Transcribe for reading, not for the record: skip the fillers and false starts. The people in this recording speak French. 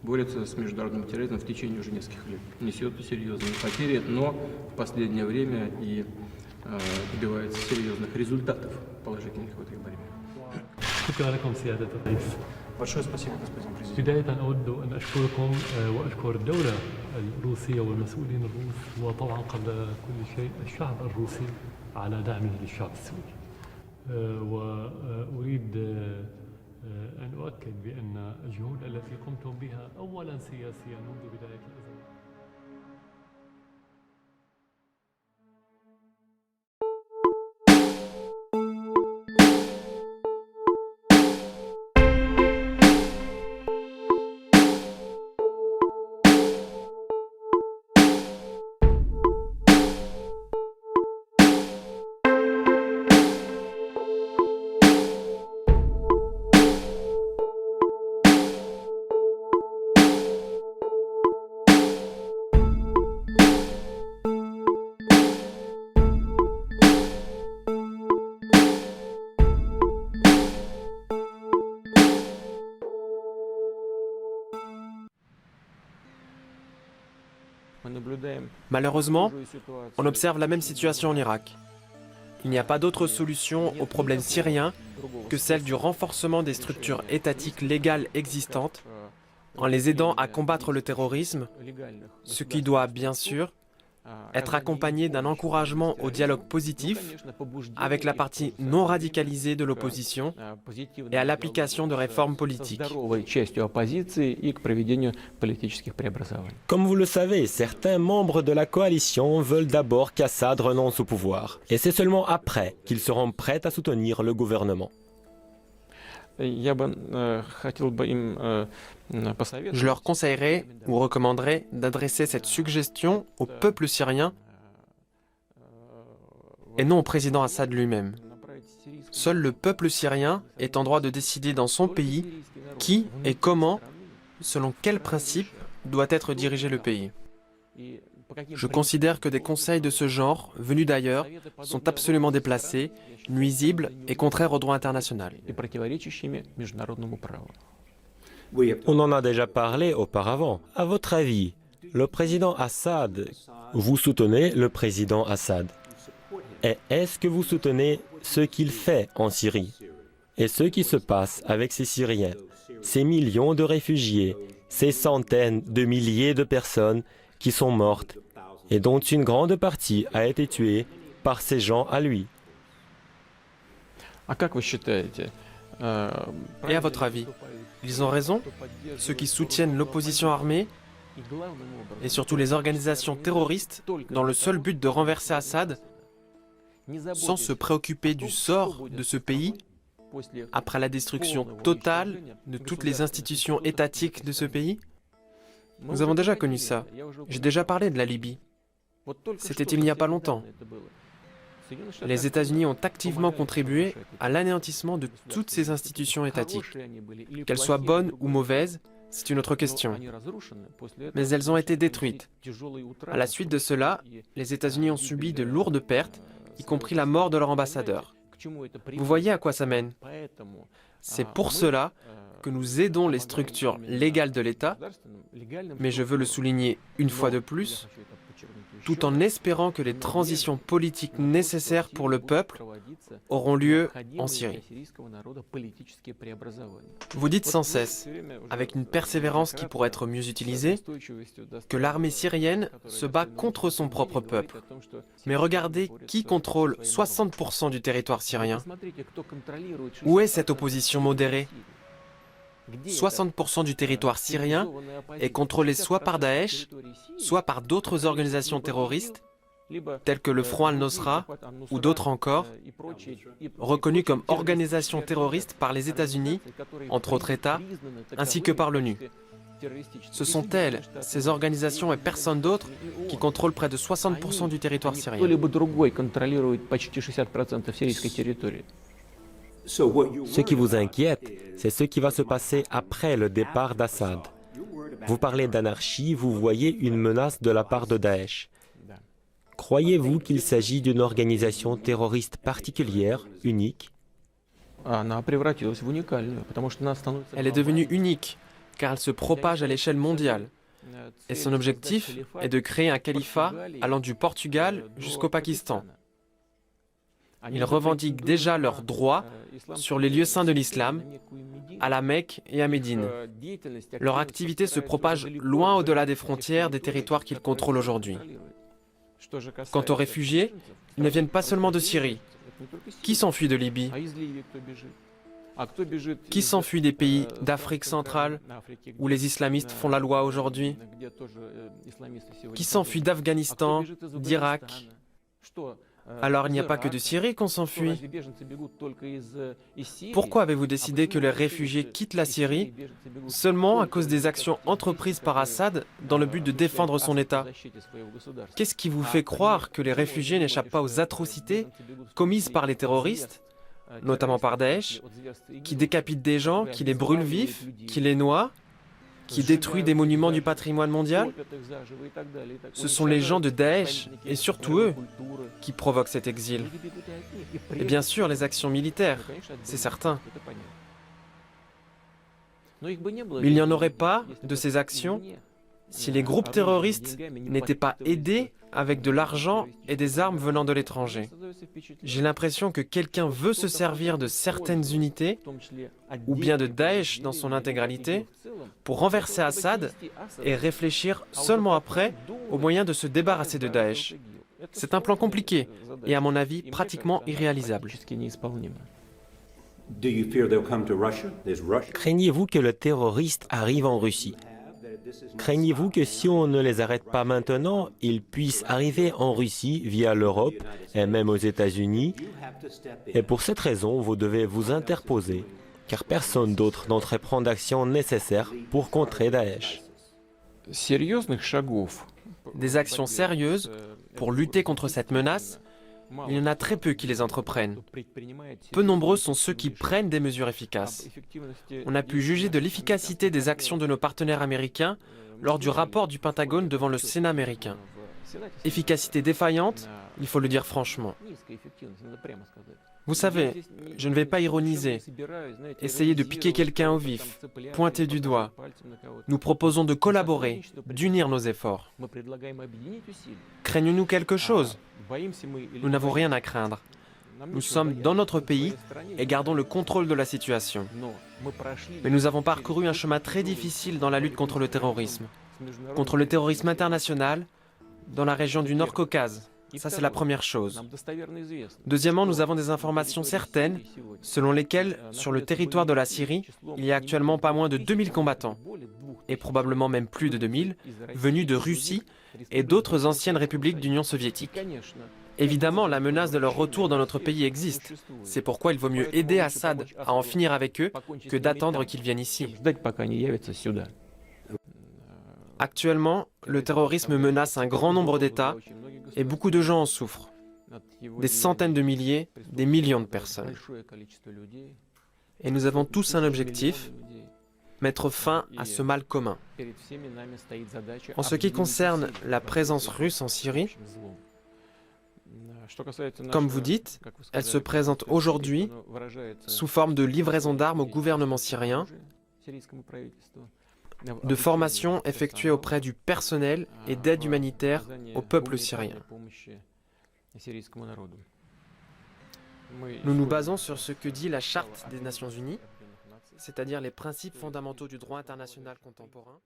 борется с международным терроризмом в течение уже нескольких лет. Несет серьезные потери, но в последнее время и добивается серьезных результатов положительных в этой борьбе. شكرا لكم سيادة الرئيس. Большое спасибо, господин президент. بداية أود أن أشكركم وأشكر الدولة الروسية والمسؤولين الروس وطبعا قبل كل شيء الشعب الروسي على دعمه للشعب السوري. وأريد أن أؤكد بأن الجهود التي قمتم بها أولا سياسيا منذ بداية الأزمة. Malheureusement, on observe la même situation en Irak. Il n'y a pas d'autre solution au problème syrien que celle du renforcement des structures étatiques légales existantes en les aidant à combattre le terrorisme, ce qui doit bien sûr être accompagné d'un encouragement au dialogue positif avec la partie non radicalisée de l'opposition et à l'application de réformes politiques. Comme vous le savez, certains membres de la coalition veulent d'abord qu'Assad renonce au pouvoir. Et c'est seulement après qu'ils seront prêts à soutenir le gouvernement. Je leur conseillerais ou recommanderais d'adresser cette suggestion au peuple syrien et non au président Assad lui-même. Seul le peuple syrien est en droit de décider dans son pays qui et comment, selon quels principes, doit être dirigé le pays. Je considère que des conseils de ce genre, venus d'ailleurs, sont absolument déplacés, nuisibles et contraires au droit international. On en a déjà parlé auparavant. À votre avis, le président Assad, vous soutenez le président Assad? Et est-ce que vous soutenez ce qu'il fait en Syrie? Et ce qui se passe avec ces Syriens, ces millions de réfugiés, ces centaines de milliers de personnes qui sont mortes et dont une grande partie a été tuée par ces gens à lui? Et à votre avis, ils ont raison, ceux qui soutiennent l'opposition armée et surtout les organisations terroristes dans le seul but de renverser Assad, sans se préoccuper du sort de ce pays après la destruction totale de toutes les institutions étatiques de ce pays? Nous avons déjà connu ça. J'ai déjà parlé de la Libye. C'était il n'y a pas longtemps. Les États-Unis ont activement contribué à l'anéantissement de toutes ces institutions étatiques. Qu'elles soient bonnes ou mauvaises, c'est une autre question. Mais elles ont été détruites. À la suite de cela, les États-Unis ont subi de lourdes pertes, y compris la mort de leur ambassadeur. Vous voyez à quoi ça mène? C'est pour cela que nous aidons les structures légales de l'État, mais je veux le souligner une fois de plus, tout en espérant que les transitions politiques nécessaires pour le peuple auront lieu en Syrie. Vous dites sans cesse, avec une persévérance qui pourrait être mieux utilisée, que l'armée syrienne se bat contre son propre peuple. Mais regardez qui contrôle 60% du territoire syrien. Où est cette opposition modérée? 60% du territoire syrien est contrôlé soit par Daesh, soit par d'autres organisations terroristes, telles que le Front al-Nosra ou d'autres encore, reconnues comme organisations terroristes par les États-Unis, entre autres États, ainsi que par l'ONU. Ce sont elles, ces organisations et personne d'autre, qui contrôlent près de 60% du territoire syrien. Ce qui vous inquiète, c'est ce qui va se passer après le départ d'Assad. Vous parlez d'anarchie, vous voyez une menace de la part de Daesh. Croyez-vous qu'il s'agit d'une organisation terroriste particulière, unique? Elle est devenue unique, car elle se propage à l'échelle mondiale. Et son objectif est de créer un califat allant du Portugal jusqu'au Pakistan. Ils revendiquent déjà leurs droits sur les lieux saints de l'islam, à la Mecque et à Médine. Leur activité se propage loin au-delà des frontières des territoires qu'ils contrôlent aujourd'hui. Quant aux réfugiés, ils ne viennent pas seulement de Syrie. Qui s'enfuit de Libye? Qui s'enfuit des pays d'Afrique centrale, où les islamistes font la loi aujourd'hui? Qui s'enfuit d'Afghanistan, d'Irak? Alors il n'y a pas que de Syrie qu'on s'enfuit. Pourquoi avez-vous décidé que les réfugiés quittent la Syrie seulement à cause des actions entreprises par Assad dans le but de défendre son État? Qu'est-ce qui vous fait croire que les réfugiés n'échappent pas aux atrocités commises par les terroristes, notamment par Daesh, qui décapitent des gens, qui les brûlent vifs, qui les noient, qui détruit des monuments du patrimoine mondial? Ce sont les gens de Daesh, et surtout eux, qui provoquent cet exil. Et bien sûr, les actions militaires, c'est certain. Mais il n'y en aurait pas de ces actions si les groupes terroristes n'étaient pas aidés avec de l'argent et des armes venant de l'étranger. J'ai l'impression que quelqu'un veut se servir de certaines unités, ou bien de Daesh dans son intégralité, pour renverser Assad et réfléchir seulement après aux moyens de se débarrasser de Daesh. C'est un plan compliqué et à mon avis pratiquement irréalisable. Craignez-vous que le terroriste arrive en Russie? Craignez-vous que si on ne les arrête pas maintenant, ils puissent arriver en Russie via l'Europe et même aux États-Unis? Et pour cette raison, vous devez vous interposer, car personne d'autre n'entreprend d'actions nécessaires pour contrer Daesh. Des actions sérieuses pour lutter contre cette menace, il y en a très peu qui les entreprennent. Peu nombreux sont ceux qui prennent des mesures efficaces. On a pu juger de l'efficacité des actions de nos partenaires américains lors du rapport du Pentagone devant le Sénat américain. Efficacité défaillante, il faut le dire franchement. Vous savez, je ne vais pas ironiser, essayer de piquer quelqu'un au vif, pointer du doigt. Nous proposons de collaborer, d'unir nos efforts. Craignons-nous quelque chose? Nous n'avons rien à craindre. Nous sommes dans notre pays et gardons le contrôle de la situation. Mais nous avons parcouru un chemin très difficile dans la lutte contre le terrorisme international, dans la région du Nord-Caucase. Ça, c'est la première chose. Deuxièmement, nous avons des informations certaines, selon lesquelles, sur le territoire de la Syrie, il y a actuellement pas moins de 2000 combattants, et probablement même plus de 2000, venus de Russie et d'autres anciennes républiques d'Union soviétique. Évidemment, la menace de leur retour dans notre pays existe. C'est pourquoi il vaut mieux aider Assad à en finir avec eux que d'attendre qu'ils viennent ici. Actuellement, le terrorisme menace un grand nombre d'États et beaucoup de gens en souffrent. Des centaines de milliers, des millions de personnes. Et nous avons tous un objectif, mettre fin à ce mal commun. En ce qui concerne la présence russe en Syrie, comme vous dites, elle se présente aujourd'hui sous forme de livraison d'armes au gouvernement syrien, de formation effectuée auprès du personnel et d'aide humanitaire au peuple syrien. Nous nous basons sur ce que dit la Charte des Nations Unies, c'est-à-dire les principes fondamentaux du droit international contemporain.